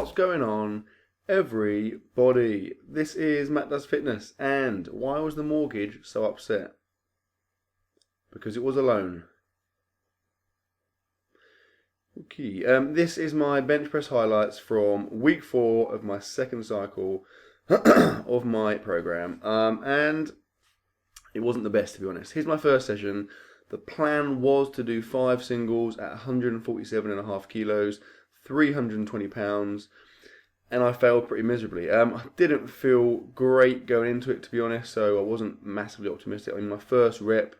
What's going on, everybody? This is Matt Does Fitness, and why was the mortgage so upset? Because it was a loan. Okay, this is my bench press highlights from week 4 of my second cycle of my program, and it wasn't the best, to be honest. Here's my first session. The plan was to do 5 singles at 147.5 kilos, 320 pounds, and I failed pretty miserably. I didn't feel great going into it, to be honest, so I wasn't massively optimistic. I mean, my first rep,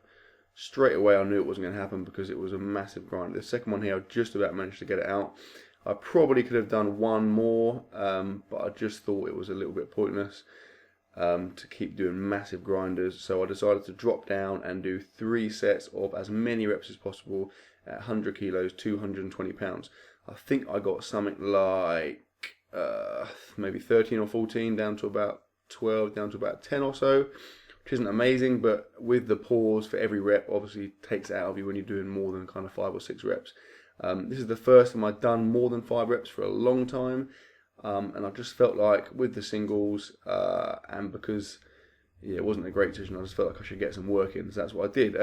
straight away I knew it wasn't going to happen because it was a massive grind. The second one here, I just about managed to get it out. I probably could have done one more, but I just thought it was a little bit pointless to keep doing massive grinders. So I decided to drop down and do 3 sets of as many reps as possible at 100 kilos, 220 pounds. I think I got something like maybe 13 or 14 down to about 12, down to about 10 or so, which isn't amazing, but with the pause for every rep obviously takes it out of you when you're doing more than kind of 5 or 6 reps. This is the first time I've done more than 5 reps for a long time, and I just felt like with the singles, and because it wasn't a great session, I just felt like I should get some work in, so that's what I did.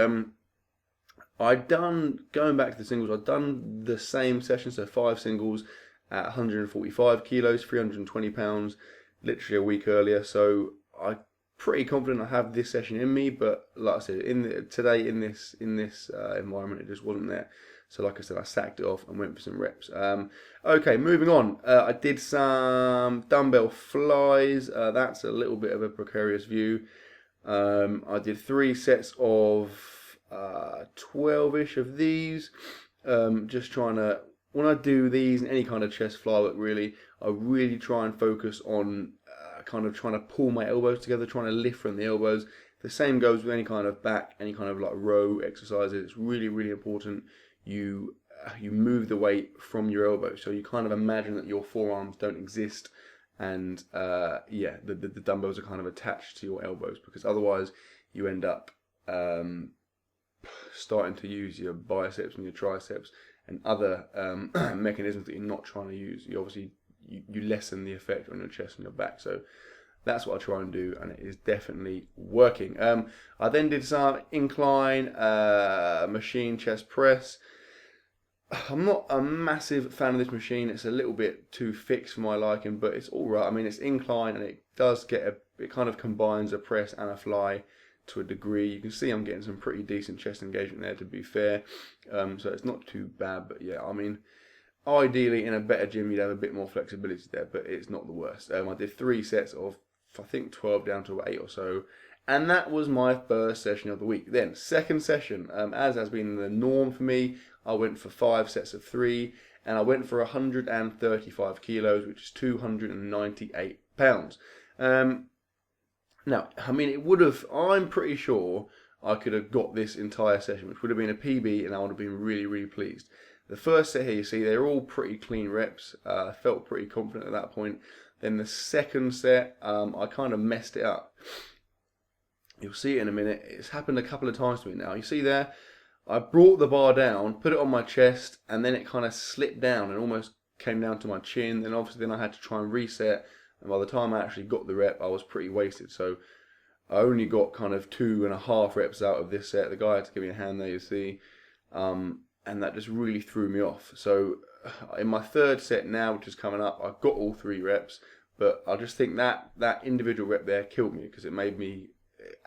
Going back to the singles, I'd done the same session, so 5 singles at 145 kilos, 320 pounds, literally a week earlier. So I'm pretty confident I have this session in me, but like I said, today in this environment, it just wasn't there. So like I said, I sacked it off and went for some reps. Okay, moving on. I did some dumbbell flies. That's a little bit of a precarious view. I did 3 sets of 12-ish of these. Just trying to, when I do these, any kind of chest fly work really, I really try and focus on kind of trying to pull my elbows together, trying to lift from the elbows. The same goes with any kind of back, any kind of like row exercises. It's really, really important you move the weight from your elbow. So you kind of imagine that your forearms don't exist, and the dumbbells are kind of attached to your elbows, because otherwise you end up starting to use your biceps and your triceps and other mechanisms that you're not trying to use. You lessen the effect on your chest and your back. So that's what I try and do, and it is definitely working. I then did some incline machine chest press. I'm not a massive fan of this machine. It's a little bit too fixed for my liking, but it's all right. I mean, it's incline, and it does it kind of combines a press and a fly to a degree. You can see I'm getting some pretty decent chest engagement there, to be fair. So it's not too bad, but yeah, I mean, ideally in a better gym you'd have a bit more flexibility there, but it's not the worst. I did 3 sets of, I think, 12 down to 8 or so, and that was my first session of the week. Then second session, as has been the norm for me, I went for 5 sets of 3, and I went for 135 kilos, which is 298 pounds. Now, I mean, I'm pretty sure I could have got this entire session, which would have been a PB, and I would have been really, really pleased. The first set here, you see, they're all pretty clean reps. I felt pretty confident at that point. Then the second set, I kind of messed it up. You'll see it in a minute. It's happened a couple of times to me now. You see there, I brought the bar down, put it on my chest, and then it kind of slipped down and almost came down to my chin. Then obviously I had to try and reset. And by the time I actually got the rep, I was pretty wasted. So I only got kind of 2.5 reps out of this set. The guy had to give me a hand there, you see. And that just really threw me off. So in my third set now, which is coming up, I've got all 3 reps. But I just think that individual rep there killed me, because it made me,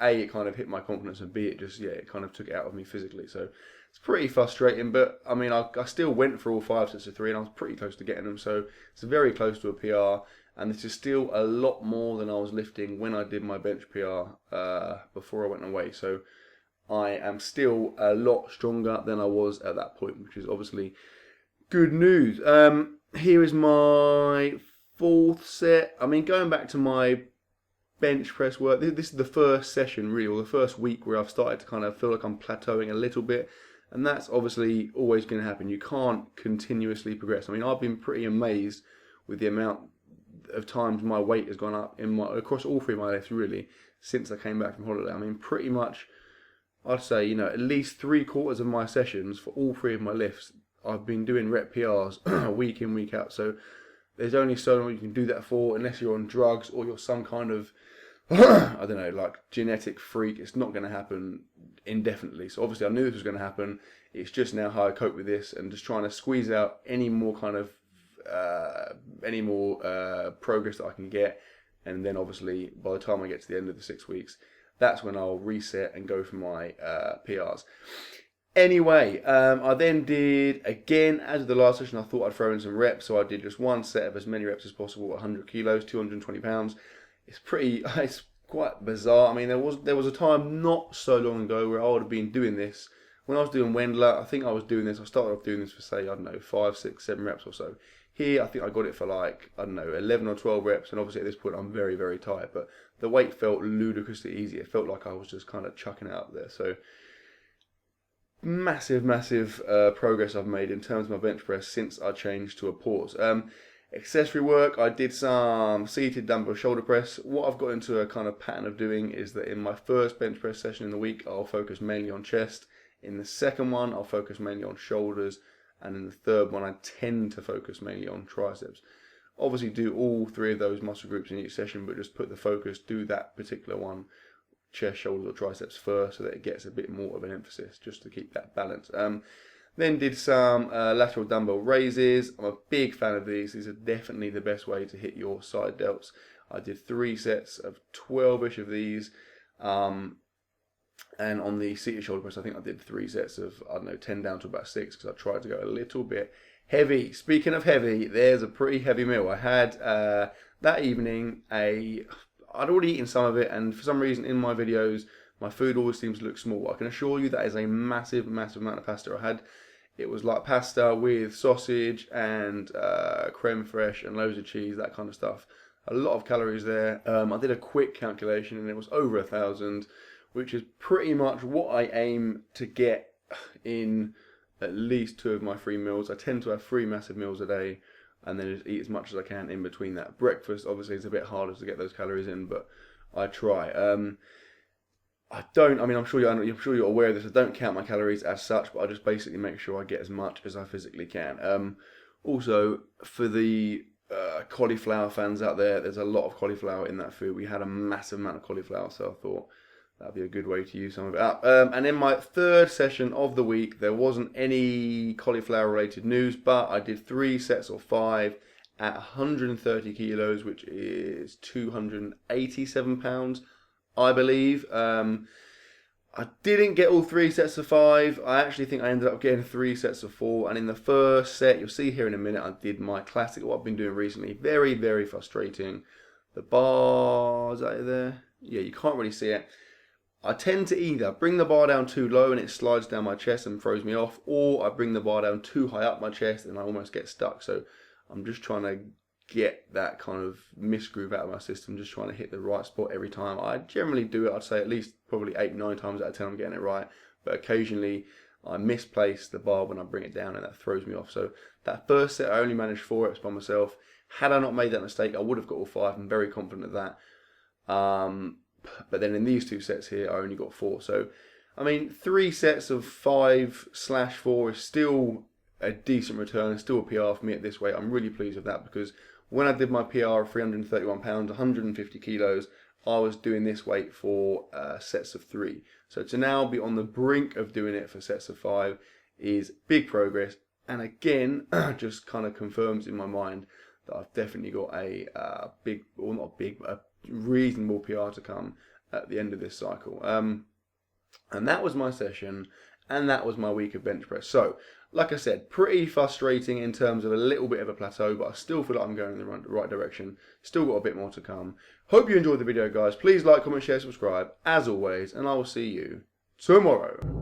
A, it kind of hit my confidence, and B, it kind of took it out of me physically. So it's pretty frustrating, but I mean, I still went for all 5 sets of 3, and I was pretty close to getting them. So it's very close to a PR. And this is still a lot more than I was lifting when I did my bench PR before I went away. So I am still a lot stronger than I was at that point, which is obviously good news. Here is my 4th set. I mean, going back to my bench press work, this is the first session really, or the first week where I've started to kind of feel like I'm plateauing a little bit. And that's obviously always going to happen. You can't continuously progress. I mean, I've been pretty amazed with the amount of times my weight has gone up across all 3 of my lifts really since I came back from holiday. I mean, pretty much I'd say, at least 3/4 of my sessions for all 3 of my lifts, I've been doing rep PRs week in, week out. So there's only so long you can do that for, unless you're on drugs or you're some kind of, I don't know, like genetic freak. It's not going to happen indefinitely. So obviously I knew this was going to happen. It's just now how I cope with this and just trying to squeeze out any more kind of, progress that I can get. And then obviously by the time I get to the end of the 6 weeks, that's when I'll reset and go for my PRs. Anyway, I then did, again, as of the last session, I thought I'd throw in some reps. So I did just one set of as many reps as possible, 100 kilos, 220 pounds. It's quite bizarre. I mean, there was a time not so long ago where I would have been doing this. When I was doing Wendler, I think I started off doing this for, say, I don't know, 5, 6, 7 reps or so. Here, I think I got it for like, I don't know, 11 or 12 reps. And obviously at this point, I'm very, very tired. But the weight felt ludicrously easy. It felt like I was just kind of chucking it out there. So massive progress I've made in terms of my bench press since I changed to a pause. Accessory work, I did some seated dumbbell shoulder press. What I've got into a kind of pattern of doing is that in my first bench press session in the week, I'll focus mainly on chest. In the second one, I'll focus mainly on shoulders. And in the third one, I tend to focus mainly on triceps. Obviously do all 3 of those muscle groups in each session, but just put the focus, do that particular one, chest, shoulders or triceps first, so that it gets a bit more of an emphasis, just to keep that balance. Then did some lateral dumbbell raises. I'm a big fan of these. These are definitely the best way to hit your side delts. I did 3 sets of 12-ish of these. And on the seated shoulder press, I think I did 3 sets of, I don't know, 10 down to about 6, because I tried to go a little bit heavy. Speaking of heavy, there's a pretty heavy meal. I had that evening I'd already eaten some of it, and for some reason in my videos, my food always seems to look small. I can assure you that is a massive amount of pasta I had. It was like pasta with sausage and creme fraiche and loads of cheese, that kind of stuff. A lot of calories there. I did a quick calculation and it was over 1,000, which is pretty much what I aim to get in at least 2 of my 3 meals. I tend to have 3 massive meals a day and then just eat as much as I can in between that. Breakfast obviously is a bit harder to get those calories in, but I try. I'm sure you're aware of this. I don't count my calories as such, but I just basically make sure I get as much as I physically can. Also, for the cauliflower fans out there, there's a lot of cauliflower in that food. We had a massive amount of cauliflower, so I thought that'd be a good way to use some of it up. And in my third session of the week, there wasn't any cauliflower related news, but I did 3 sets of 5 at 130 kilos, which is 287 pounds. I believe. I didn't get all 3 sets of 5. I actually think I ended up getting 3 sets of 4. And in the first set, you'll see here in a minute, I did my classic, what I've been doing recently. Very, very frustrating. The bar, is that there? Yeah, you can't really see it. I tend to either bring the bar down too low and it slides down my chest and throws me off, or I bring the bar down too high up my chest and I almost get stuck. So I'm just trying to get that kind of misgroove out of my system, just trying to hit the right spot every time. I generally do it, I'd say at least probably 8-9 times out of 10 I'm getting it right, but occasionally I misplace the bar when I bring it down and that throws me off. So that first set I only managed 4 reps by myself. Had I not made that mistake, I would have got all 5. I'm very confident of that. But then in these 2 sets here, I only got 4. So, I mean, 3 sets of 5/4 is still a decent return. It's still a PR for me at this weight. I'm really pleased with that, because when I did my PR of 331 pounds, 150 kilos, I was doing this weight for sets of 3. So to now be on the brink of doing it for sets of 5 is big progress. And again, just kind of confirms in my mind that I've definitely got a big, or not big, but a reasonable PR to come at the end of this cycle. And that was my session, and that was my week of bench press. So, like I said, pretty frustrating in terms of a little bit of a plateau, but I still feel like I'm going in the right direction. Still got a bit more to come. Hope you enjoyed the video, guys. Please like, comment, share, subscribe, as always, and I will see you tomorrow.